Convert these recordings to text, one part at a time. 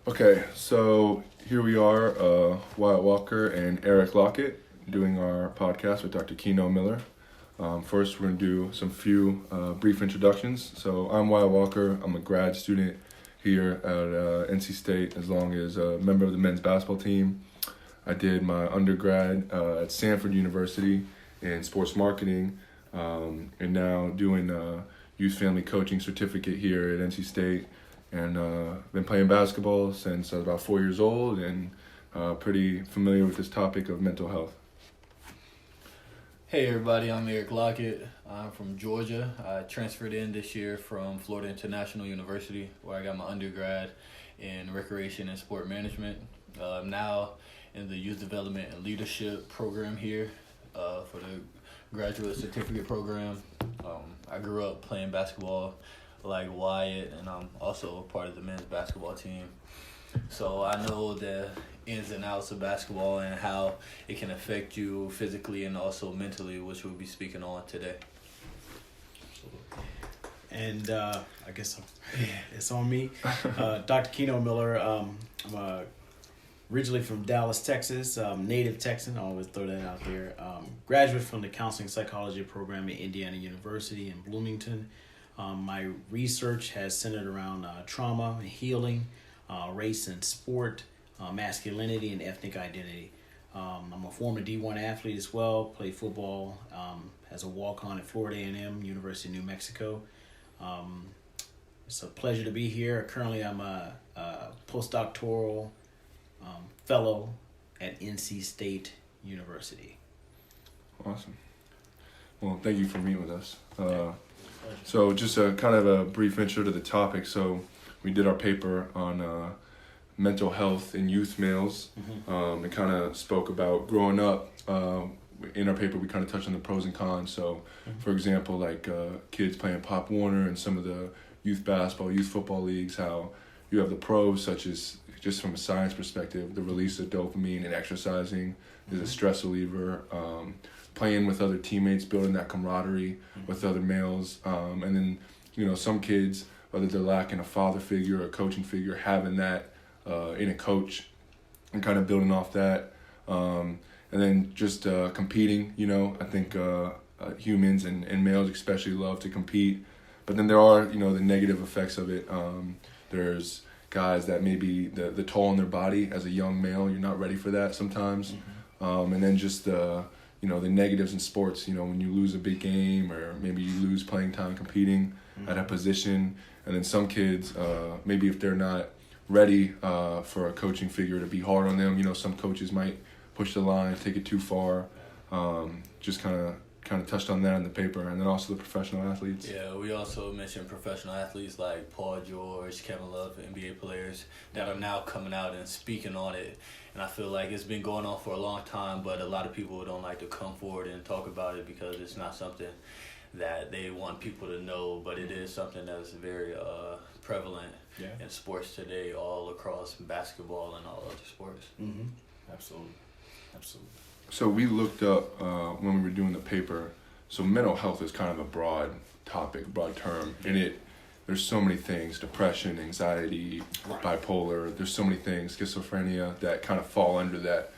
Okay, so here we are, Wyatt Walker and Erick Lockett, doing our podcast with Dr. Keino Miller. First, we're going to do some few brief introductions. So I'm Wyatt Walker. I'm a grad student here at NC State, as long as a member of the men's basketball team. I did my undergrad at Stanford University in sports marketing, and now doing a youth family coaching certificate here at NC State. And been playing basketball since I was about 4 years old, and pretty familiar with this topic of mental health. Hey everybody, I'm Erick Lockett. I'm from Georgia. I transferred in this year from Florida International University, where I got my undergrad in recreation and sport management. I'm now in the youth development and leadership program here for the graduate certificate program. I grew up playing basketball like Wyatt, and I'm also a part of the men's basketball team. So I know the ins and outs of basketball and how it can affect you physically and also mentally, which we'll be speaking on today. And I guess it's on me. Dr. Keino Miller, I'm originally from Dallas, Texas, native Texan, I always throw that out there. Graduate from the counseling psychology program at Indiana University in Bloomington. My research has centered around trauma and healing, race and sport, masculinity and ethnic identity. I'm a former D1 athlete as well, played football as a walk-on at Florida A&M, University of New Mexico. It's a pleasure to be here. Currently, I'm a postdoctoral fellow at NC State University. Awesome. Well, thank you for meeting with us. So just a kind of a brief intro to the topic. So we did our paper on mental health in youth males. And kind of spoke about growing up. In our paper, we kind of touched on the pros and cons. So, for example, like kids playing Pop Warner and some of the youth basketball, youth football leagues, how you have the pros, such as just from a science perspective, the release of dopamine and exercising is a stress reliever. Playing with other teammates, building that camaraderie with other males. And then, some kids, whether they're lacking a father figure or a coaching figure, having that in a coach and kind of building off that. And then just competing, I think humans and males especially love to compete. But then there are, the negative effects of it. There's guys that maybe the toll on their body as a young male, you're not ready for that sometimes. And then just the negatives in sports, when you lose a big game or maybe you lose playing time competing at a position. And then some kids, maybe if they're not ready for a coaching figure to be hard on them, some coaches might push the line, take it too far. Just kind of touched on that in the paper. And then also the professional athletes. Yeah, we also mentioned professional athletes like Paul George, Kevin Love, NBA players that are now coming out and speaking on it. And I feel like it's been going on for a long time, but a lot of people don't like to come forward and talk about it because it's not something that they want people to know, but it is something that's very prevalent in sports today, all across basketball and all other sports. Absolutely. So we looked up when we were doing the paper. So mental health is kind of a broad topic, broad term, and there's so many things: depression, anxiety, bipolar. There's so many things, schizophrenia, that kind of fall under that.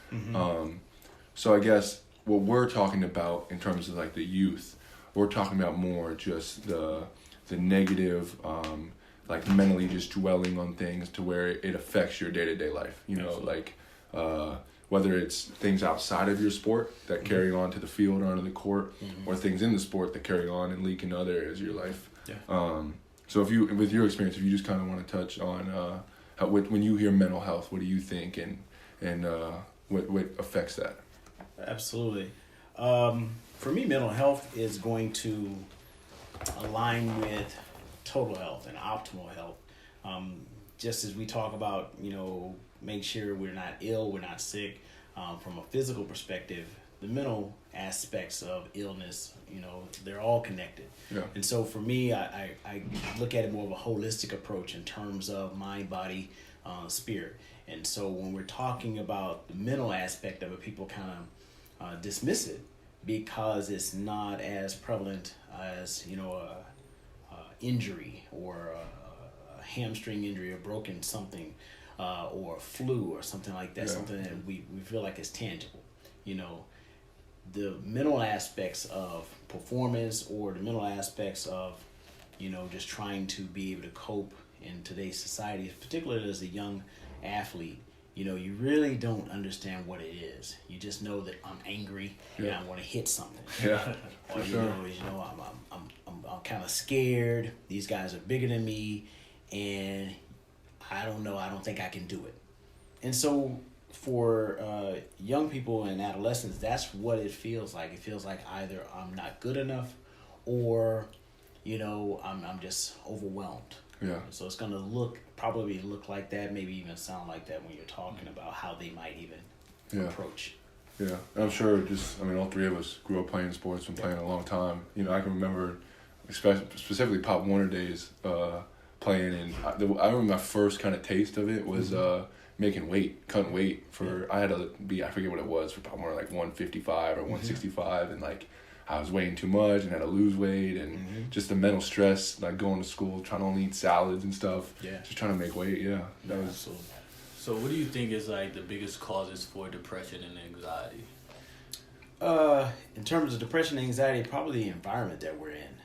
So I guess what we're talking about in terms of like the youth, we're talking about more just the negative, like mentally just dwelling on things to where it affects your day-to-day life. Whether it's things outside of your sport that carry on to the field or onto the court, or things in the sport that carry on and leak into other areas of your life. So with your experience, if you just kind of want to touch on when you hear mental health, what do you think and what affects that? Absolutely. For me, mental health is going to align with total health and optimal health. Just as we talk about, make sure we're not ill, we're not sick. From a physical perspective, the mental aspects of illness, they're all connected. And so for me, I look at it more of a holistic approach in terms of mind, body, spirit. And so when we're talking about the mental aspect of it, people kind of dismiss it because it's not as prevalent as, a injury or a hamstring injury or broken something. or a flu or something like that, Yeah. something that we feel like is tangible. You know, the mental aspects of performance or the mental aspects of, you know, just trying to be able to cope in today's society, particularly as a young athlete. You know, you really don't understand what it is. You just know that I'm angry and I want to hit something. Yeah, Or for sure. I'm kind of scared. These guys are bigger than me, and I don't know. I don't think I can do it. And so, for young people and adolescents, that's what it feels like. It feels like either I'm not good enough, or, you know, I'm just overwhelmed. Yeah. So it's gonna probably look like that, maybe even sound like that when you're talking about how they might even approach. Yeah, and I'm sure all three of us grew up playing sports, been playing a long time. You know, I can remember, specifically Pop Warner days, playing, and I remember my first kind of taste of it was cutting weight for, I had to be, I forget what it was, for Pop Warner, like 155 or 165, and like, I was weighing too much and had to lose weight, and just the mental stress, like going to school, trying to only eat salads and stuff. Yeah. Just trying to make weight, That was... So what do you think is like the biggest causes for depression and anxiety? In terms of depression and anxiety, probably the environment that we're in.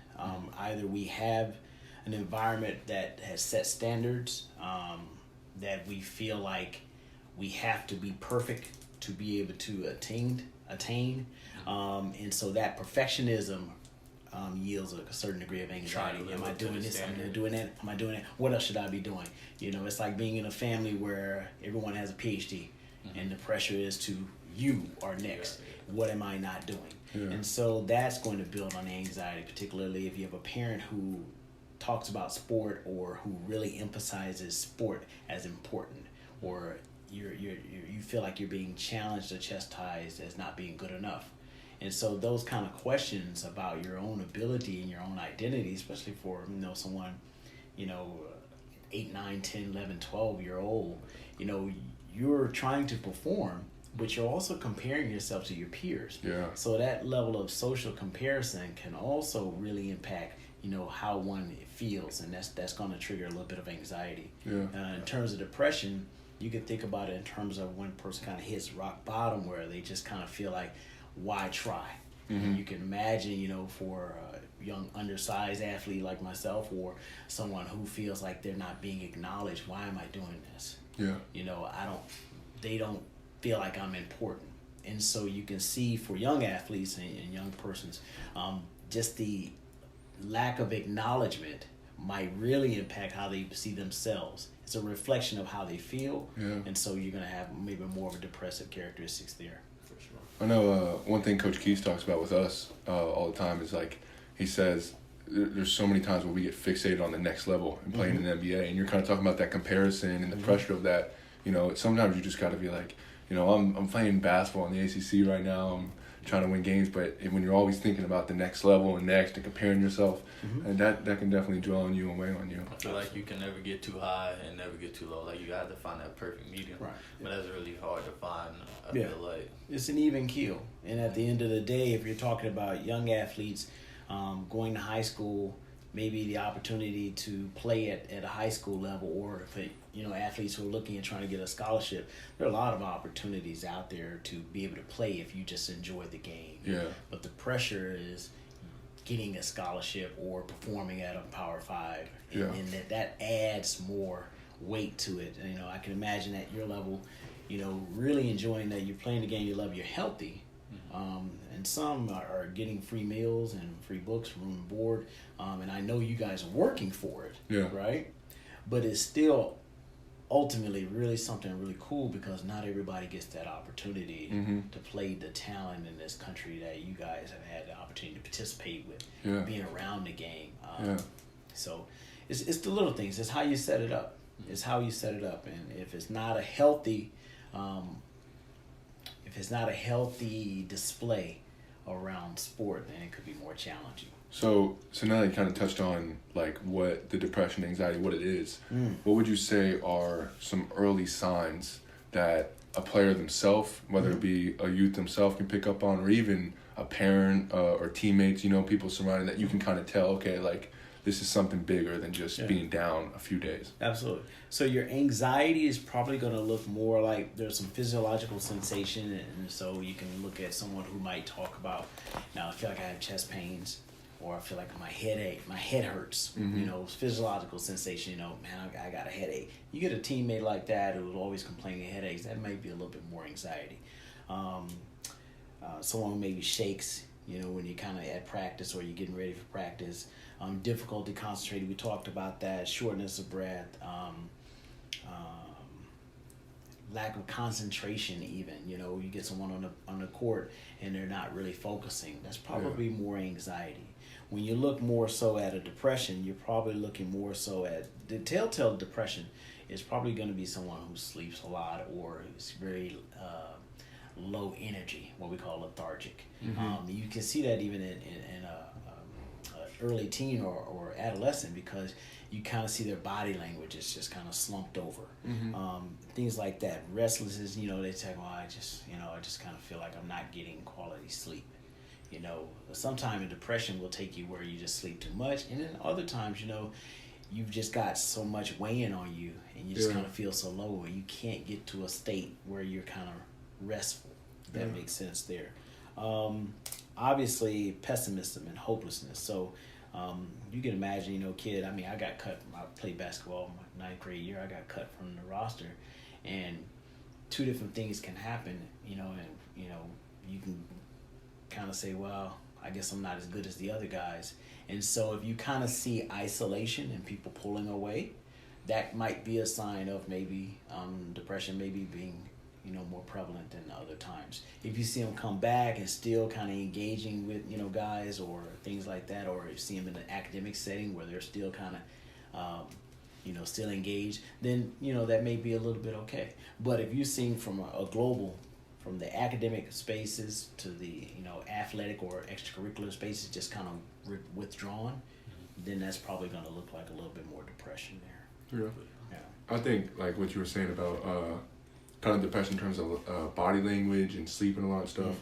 Either we have an environment that has set standards, that we feel like we have to be perfect to be able to attain. And so that perfectionism yields a certain degree of anxiety. Am I doing this? Am I doing that? Am I doing it? What else should I be doing? You know, it's like being in a family where everyone has a Ph.D. And the pressure is to, you are next. What am I not doing? Yeah. And so that's going to build on anxiety, particularly if you have a parent who talks about sport or who really emphasizes sport as important, or you feel like you're being challenged or chastised as not being good enough. And so those kind of questions about your own ability and your own identity, especially for, you know, someone, you know, 8, 9, 10, 11, 12-year-old, you know, you're trying to perform, but you're also comparing yourself to your peers. Yeah. So that level of social comparison can also really impact, you know, how one feels, and that's going to trigger a little bit of anxiety. Yeah. In terms of depression, you could think about it in terms of when a person kind of hits rock bottom, where they just kind of feel like, why try? And you can imagine, you know, for a young undersized athlete like myself, or someone who feels like they're not being acknowledged, why am I doing this? Yeah. You know, they don't feel like I'm important. And so you can see for young athletes and young persons, just the lack of acknowledgement might really impact how they see themselves. It's a reflection of how they feel. Yeah. And so you're going to have maybe more of a depressive characteristics there. For sure. I know one thing Coach Keith talks about with us all the time is, like, he says there's so many times where we get fixated on the next level and playing in the NBA, and you're kind of talking about that comparison and the pressure of that. You know, sometimes you just got to be like, you know, I'm playing basketball in the ACC right now. I'm trying to win games, but when you're always thinking about the next level and next and comparing yourself, and that can definitely draw on you and weigh on you. I feel like you can never get too high and never get too low. Like, you have to find that perfect medium. Right. But that's really hard to find, I feel like. It's an even keel. And at the end of the day, if you're talking about young athletes going to high school, maybe the opportunity to play at a high school level, or if you know, athletes who are looking and trying to get a scholarship, there are a lot of opportunities out there to be able to play if you just enjoy the game. Yeah. But the pressure is getting a scholarship or performing at a Power 5, and that adds more weight to it. And, you know, I can imagine at your level, you know, really enjoying that you're playing the game you love, you're healthy. And some are getting free meals and free books, room and board. And I know you guys are working for it, right? But it's still ultimately really something really cool, because not everybody gets that opportunity to play the talent in this country that you guys have had the opportunity to participate with, being around the game. So it's the little things. It's how you set it up. It's how you set it up. And if it's not a healthy display around sport, then it could be more challenging. So now you kind of touched on, like, what the depression, anxiety, what it is. What would you say are some early signs that a player themselves, whether it be a youth themselves, can pick up on, or even a parent or teammates, you know, people surrounding that, you can kind of tell, okay, like, this is something bigger than just being down a few days. Absolutely. So your anxiety is probably going to look more like there's some physiological sensation, and so you can look at someone who might talk about, now I feel like I have chest pains, or I feel like my head hurts. You know, physiological sensation. You know, man, I got a headache. You get a teammate like that who's always complaining of headaches. That might be a little bit more anxiety. Someone who maybe shakes, you know, when you're kind of at practice or you're getting ready for practice. Difficulty concentrating, we talked about that. Shortness of breath, lack of concentration even. You know, you get someone on the court and they're not really focusing. That's probably more anxiety. When you look more so at a depression, you're probably looking more so at the telltale depression is probably going to be someone who sleeps a lot or is very low energy, what we call lethargic. You can see that even in early teen or adolescent, because you kind of see their body language is just kind of slumped over. Things like that. Restlessness, you know, they say, well, I just kind of feel like I'm not getting quality sleep. You know, sometimes depression will take you where you just sleep too much, and then other times, you know, you've just got so much weighing on you, and you just kind of feel so low, and you can't get to a state where you're kind of restful. That makes sense there. Obviously, pessimism and hopelessness. So you can imagine, you know, kid, I mean, I got cut. I played basketball my 9th grade year. I got cut from the roster, and 2 different things can happen, you know, and, you know, you can kind of say, well, I guess I'm not as good as the other guys. And so if you kind of see isolation and people pulling away, that might be a sign of maybe depression maybe being, you know, more prevalent than other times. If you see them come back and still kind of engaging with, you know, guys or things like that, or if you see them in an academic setting where they're still kind of, you know, still engaged, then, you know, that may be a little bit okay. But if you're seeing from a global, from the academic spaces to the, you know, athletic or extracurricular spaces just kind of withdrawn, then that's probably going to look like a little bit more depression there. Yeah. I think, like what you were saying about kind of depression in terms of body language and sleeping a lot of stuff.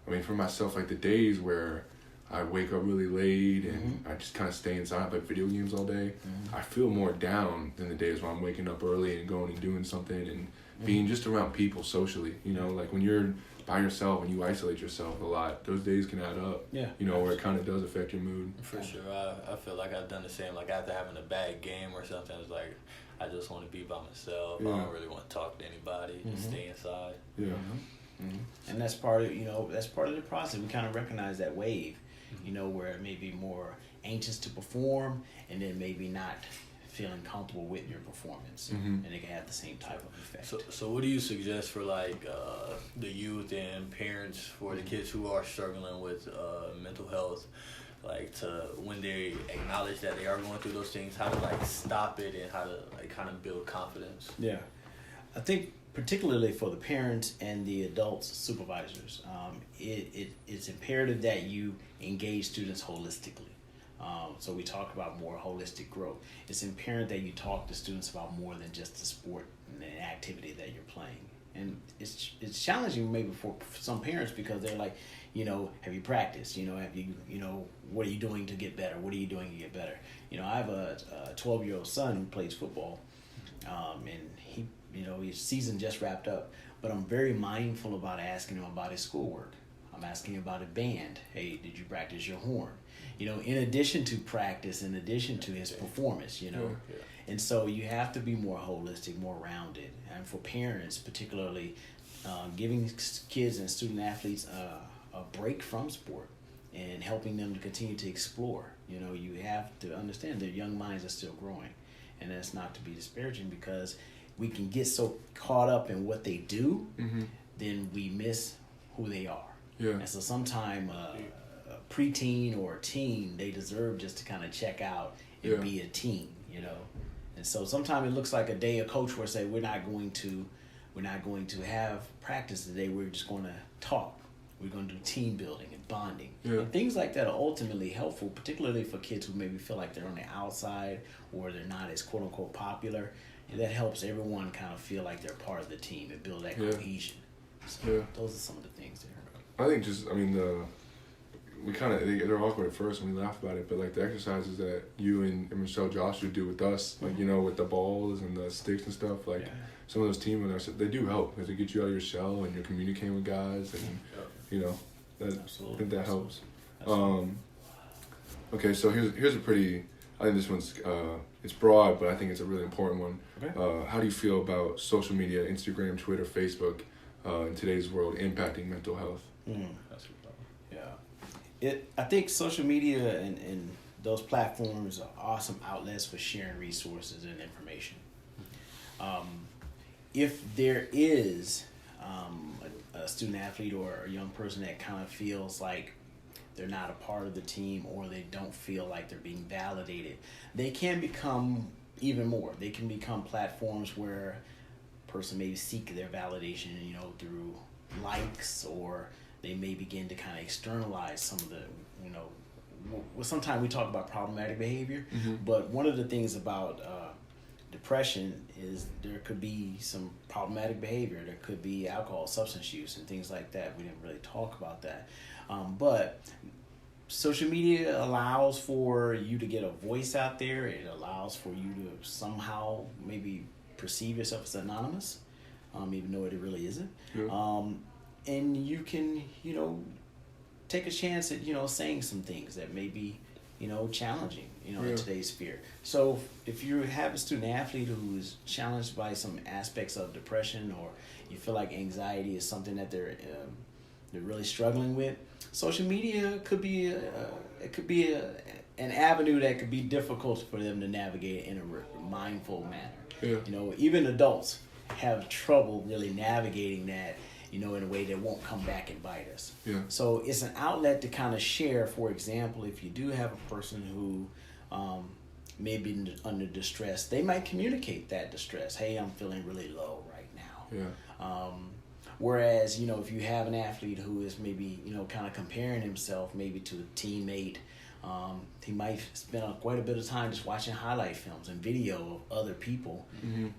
I mean, for myself, like the days where I wake up really late and I just kind of stay inside, play video games all day, I feel more down than the days where I'm waking up early and going and doing something and being just around people socially. You know, like when you're by yourself and you isolate yourself a lot, those days can add up. Yeah. You know, where it kind of does affect your mood. For sure. I feel like I've done the same. Like after having a bad game or something, it's like I just want to be by myself. I don't really want to talk to anybody. Just stay inside. Yeah. And that's part of, you know, that's part of the process. We kind of recognize that wave, you know, where it may be more anxious to perform and then maybe not feeling comfortable with your performance, and it can have the same type of effect. So what do you suggest for like the youth and parents for the kids who are struggling with mental health, like to when they acknowledge that they are going through those things, how to like stop it and how to like kind of build confidence? Yeah, I think particularly for the parents and the adults supervisors, it's imperative that you engage students holistically. So we talk about more holistic growth. It's imperative that you talk to students about more than just the sport and the activity that you're playing. And it's challenging maybe for some parents because they're like, you know, have you practiced? You know, have you, you know, what are you doing to get better? What are you doing to get better? You know, I have a 12-year-old son who plays football, and he, you know, his season just wrapped up. But I'm very mindful about asking him about his schoolwork. I'm asking him about a band. Hey, did you practice your horn? You know, in addition to practice, in addition to his performance, you know. Yeah. And so you have to be more holistic, more rounded. And for parents, particularly, giving kids and student athletes a break from sport and helping them to continue to explore. You know, you have to understand their young minds are still growing. And that's not to be disparaging because we can get so caught up in what they do, then we miss who they are. Yeah. And so sometimes a preteen or a teen, they deserve just to kind of check out and be a teen, you know. And so sometimes it looks like a day a coach will say, we're not going to have practice today. We're just going to talk. We're going to do team building and bonding. Yeah. And things like that are ultimately helpful, particularly for kids who maybe feel like they're on the outside or they're not as quote unquote popular. And that helps everyone kind of feel like they're part of the team and build that cohesion. So those are some of the things there. I think just, I mean, we kind of they're awkward at first when we laugh about it, but like the exercises that you and Michelle Joshua do with us, like with the balls and the sticks and stuff, like some of those team events, they do help because they get you out of your shell and you're communicating with guys, and that I think that helps. Okay, so here's a pretty. I think this one's it's broad, but I think it's a really important one. Okay. How do you feel about social media, Instagram, Twitter, Facebook, in today's world impacting mental health? That's a problem. Yeah. I think social media and those platforms are awesome outlets for sharing resources and information. If there is a student athlete or a young person that kind of feels like they're not a part of the team or they don't feel like they're being validated, they can become even more. They can become platforms where a person may seek their validation, through likes, or they may begin to kind of externalize some of the, sometimes we talk about problematic behavior, but one of the things about depression is there could be some problematic behavior. There could be alcohol, substance use, and things like that. We didn't really talk about that. But social media allows for you to get a voice out there. It allows for you to somehow maybe perceive yourself as anonymous, even though it really isn't. Yeah. And you can, take a chance at, saying some things that may be, challenging, in today's sphere. So if you have a student athlete who is challenged by some aspects of depression, or you feel like anxiety is something that they're really struggling with, social media could be an avenue that could be difficult for them to navigate in a mindful manner. Yeah. Even adults have trouble really navigating that, in a way that won't come back and bite us. Yeah. So it's an outlet to kind of share. For example, if you do have a person who may be under distress, they might communicate that distress. Hey, I'm feeling really low right now. Yeah. Whereas, if you have an athlete who is maybe, kind of comparing himself maybe to a teammate, he might spend quite a bit of time just watching highlight films and video of other people,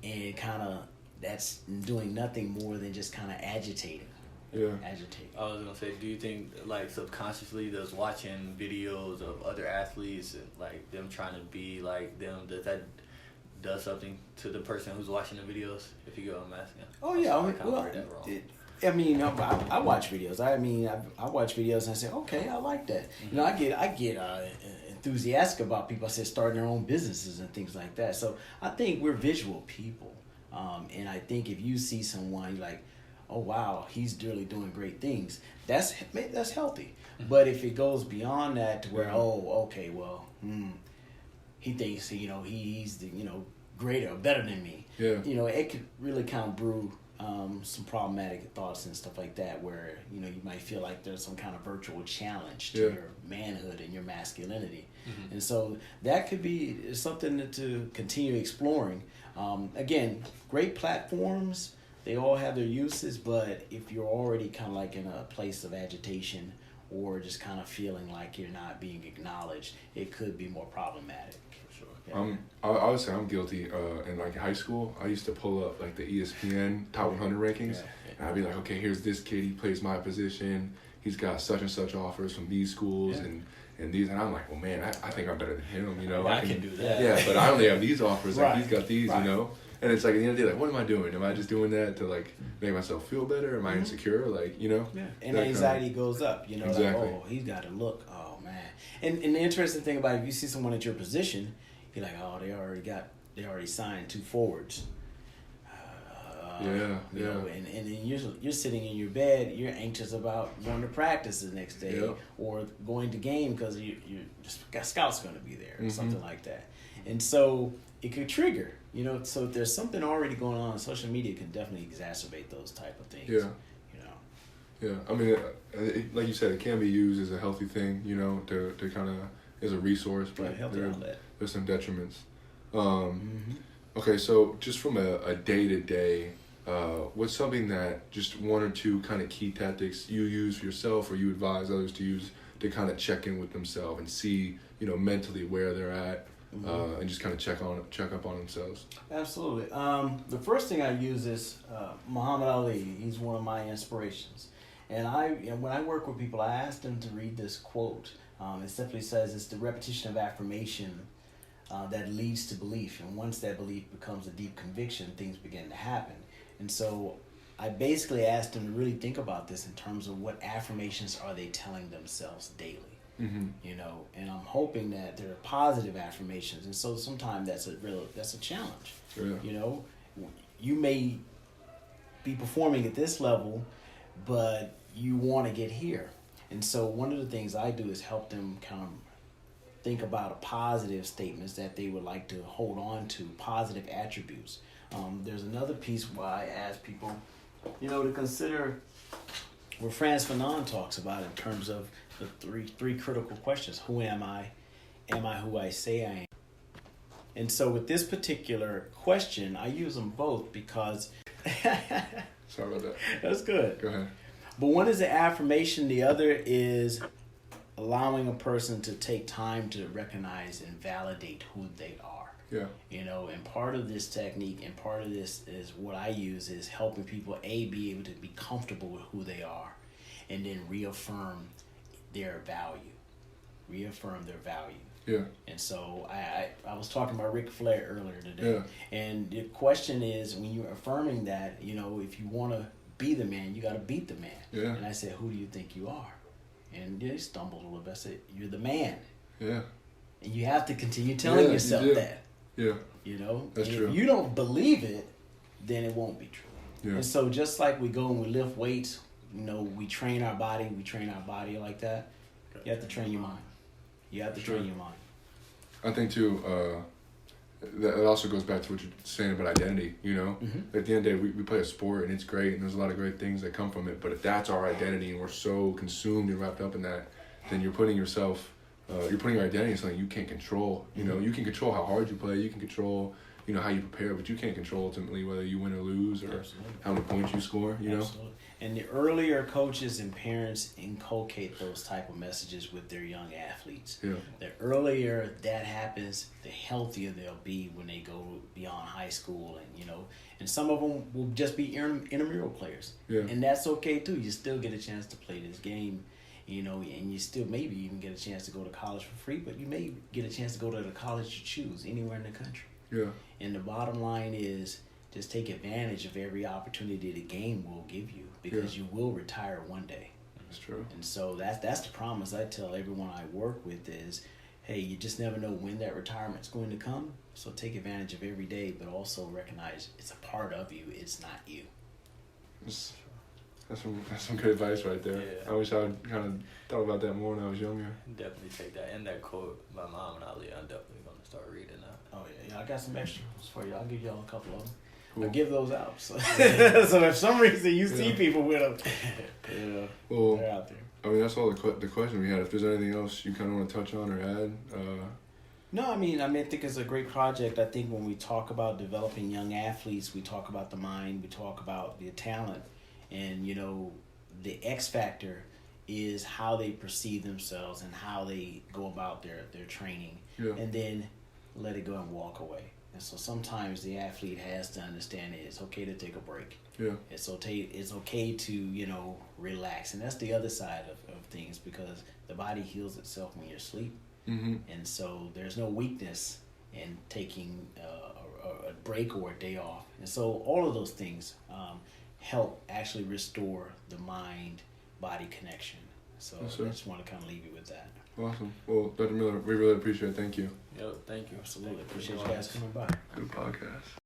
and kind of that's doing nothing more than just kind of agitating. Yeah. Agitating. I was gonna say, do you think like subconsciously those watching videos of other athletes and like them trying to be like them, that does something to the person who's watching the videos? If you go, I'm asking. Oh yeah, I watch videos. I watch videos and I say, okay, I like that. I get enthusiastic about people. I said starting their own businesses and things like that. So I think we're visual people. And I think if you see someone, you're like, oh, wow, he's really doing great things, that's healthy. But if it goes beyond that to where, he thinks, he's the, greater or better than me, it could really kind of brew some problematic thoughts and stuff like that, where, you might feel like there's some kind of virtual challenge to your manhood and your masculinity. And so that could be something to continue exploring. Again, great platforms, they all have their uses, but if you're already kind of like in a place of agitation or just kind of feeling like you're not being acknowledged, it could be more problematic. For sure. Yeah. I would say I'm guilty. In like high school, I used to pull up like the ESPN Top 100 rankings, and I'd be like, okay, here's this kid, he plays my position, he's got such and such offers from these schools, and these, and I'm like, well, man, I think I'm better than him, I can do that. Yeah, but I only have these offers, like he's got these, and it's like at the end of the day, like, what am I doing? Am I just doing that to like make myself feel better? Am I insecure? Like, Yeah. And anxiety goes up, exactly. Like, oh, he's got to look, oh man. And the interesting thing about it, if you see someone at your position, you're like, oh, they already signed 2 forwards. And then you're sitting in your bed, you're anxious about going to practice the next day, or going to game because you just got scouts going to be there or something like that. And so it could trigger, so if there's something already going on, social media can definitely exacerbate those type of things. Yeah. I mean, like you said, it can be used as a healthy thing, to kind of as a resource, but there's some detriments. Okay, so just from a day-to-day, what's something that just 1 or 2 kind of key tactics you use for yourself or you advise others to use to kind of check in with themselves and see, mentally where they're at, and just kind of check up on themselves? Absolutely. The first thing I use is Muhammad Ali. He's one of my inspirations. And when I work with people, I ask them to read this quote. It simply says, it's the repetition of affirmation that leads to belief. And once that belief becomes a deep conviction, things begin to happen. And so I basically asked them to really think about this in terms of what affirmations are they telling themselves daily. Mm-hmm. You know, and I'm hoping that they're positive affirmations. And so sometimes that's a challenge. Yeah. You know, you may be performing at this level, but you want to get here. And so one of the things I do is help them kind of think about positive statements that they would like to hold on to, positive attributes. There's another piece where I ask people, you know, to consider what Frantz Fanon talks about in terms of the three critical questions. Who am I? Am I who I say I am? And so with this particular question, I use them both because... Sorry about that. That's good. Go ahead. But one is an affirmation. The other is allowing a person to take time to recognize and validate who they are. Yeah. You know, and part of this technique and part of this is what I use is helping people, be able to be comfortable with who they are, and then reaffirm their value. Reaffirm their value. Yeah. And so I was talking about Ric Flair earlier today. Yeah. And the question is, when you're affirming that, you know, if you want to be the man, you got to beat the man. Yeah. And I said, who do you think you are? And they stumbled a little bit. I said, you're the man. Yeah. And you have to continue telling yourself that. Yeah. You know? That's and true. If you don't believe it, then it won't be true. Yeah. And so just like we go and we lift weights, you know, we train our body like that. You have to train your mind. You have to train your mind. I think too, that also goes back to what you're saying about identity, you know? Mm-hmm. At the end of the day, we play a sport and it's great and there's a lot of great things that come from it, but if that's our identity and we're so consumed and wrapped up in that, then you're putting yourself, you're putting your identity in something you can't control. You know, you can control how hard you play, you can control, you know, how you prepare, but you can't control ultimately whether you win or lose or how many points you score, you know? And the earlier coaches and parents inculcate those type of messages with their young athletes. Yeah. The earlier that happens, the healthier they'll be when they go beyond high school, and you know, and some of them will just be intramural players. Yeah. And that's okay too. You still get a chance to play this game, you know, and you still maybe even get a chance to go to college for free, but you may get a chance to go to the college you choose anywhere in the country. Yeah. And the bottom line is just take advantage of every opportunity the game will give you, because you will retire one day. That's true. And so that's the promise I tell everyone I work with is, hey, you just never know when that retirement's going to come. So take advantage of every day, but also recognize it's a part of you. It's not you. That's some good advice right there. Yeah. I wish I would kind of thought about that more when I was younger. Definitely take that. And that quote by Mom and Ali, I'm definitely going to start reading that. Oh, yeah. I got some extra ones for you. I'll give y'all a couple of them. Cool. I'll give those out. So, so if some reason you see people with them, Well, they're out there. I mean, that's all the question we had. If there's anything else you kind of want to touch on or add, No, I mean, I think it's a great project. I think when we talk about developing young athletes, we talk about the mind, we talk about the talent, and, you know, the X factor is how they perceive themselves and how they go about their training, and then let it go and walk away. And so sometimes the athlete has to understand it's okay to take a break. Yeah. It's okay to, you know, relax. And that's the other side of things, because the body heals itself when you're asleep. Mm-hmm. And so there's no weakness in taking a break or a day off. And so all of those things help actually restore the mind-body connection. So Yes, I just want to kind of leave you with that. Awesome. Well, Dr. Miller, we really appreciate it. Thank you. Yo, thank you. Absolutely. Thank you for Appreciate you joining guys us. coming by. Good podcast.